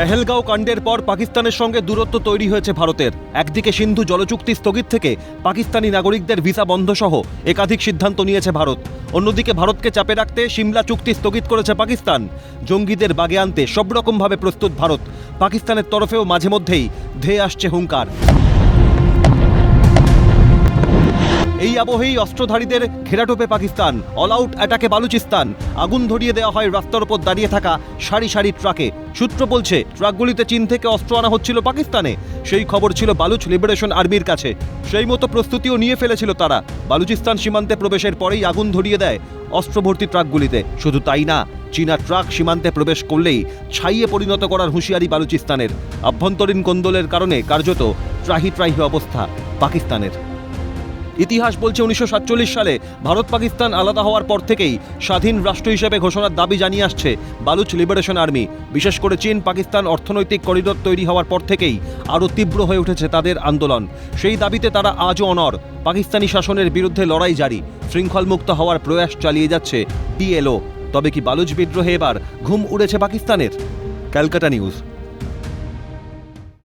পেহেলগাঁও কাণ্ডের পর পাকিস্তানের সঙ্গে দূরত্ব তৈরি হয়েছে ভারতের। একদিকে সিন্ধু জলচুক্তি স্থগিত থেকে পাকিস্তানি নাগরিকদের ভিসা বন্ধ সহ একাধিক সিদ্ধান্ত নিয়েছে ভারত। অন্যদিকে ভারতকে চাপে রাখতে সিমলা চুক্তি স্থগিত করেছে পাকিস্তান। জঙ্গিদের বাগে আনতে সব রকমভাবে প্রস্তুত ভারত। পাকিস্তানের তরফেও মাঝে মধ্যেই ধেয়ে আসছে হুঙ্কার। এই আবহেই অস্ত্রধারীদের ঘেরাটোপে পাকিস্তান, অল আউট অ্যাটাকে বালুচিস্তান। আগুন ধরিয়ে দেওয়া হয় রাস্তার ওপর দাঁড়িয়ে থাকা সারি সারি ট্রাকে। সূত্র বলছে, ট্রাকগুলিতে চীন থেকে অস্ত্র আনা হচ্ছিল পাকিস্তানে। সেই খবর ছিল বালুচ লিবারেশন আর্মির কাছে। সেই মতো প্রস্তুতিও নিয়ে ফেলেছিল তারা। বালুচিস্তান সীমান্তে প্রবেশের পরেই আগুন ধরিয়ে দেয় অস্ত্রভর্তি ট্রাকগুলিতে। শুধু তাই না, চীনা ট্রাক সীমান্তে প্রবেশ করলেই ছাইয়ে পরিণত করার হুঁশিয়ারি বালুচিস্তানের। আভ্যন্তরীণ কোন্দলের কারণে কার্যত ত্রাহি ত্রাহি অবস্থা পাকিস্তানের। ইতিহাস বলছে 1947 সালে ভারত পাকিস্তান আলাদা হওয়ার পর থেকেই স্বাধীন রাষ্ট্র হিসেবে ঘোষণার দাবি জানিয়ে আসছে বালুচ লিবারেশন আর্মি। বিশেষ করে চীন পাকিস্তান অর্থনৈতিক করিডোর তৈরি হওয়ার পর থেকেই আরও তীব্র হয়ে উঠেছে তাদের আন্দোলন। সেই দাবিতে তারা আজও অনড়। পাকিস্তানি শাসনের বিরুদ্ধে লড়াই জারি। শৃঙ্খলমুক্ত হওয়ার প্রয়াস চালিয়ে যাচ্ছে পিএলও। তবে কি বালুচ বিদ্রোহে এবার ঘুম উড়েছে পাকিস্তানের? ক্যালকাটা নিউজ।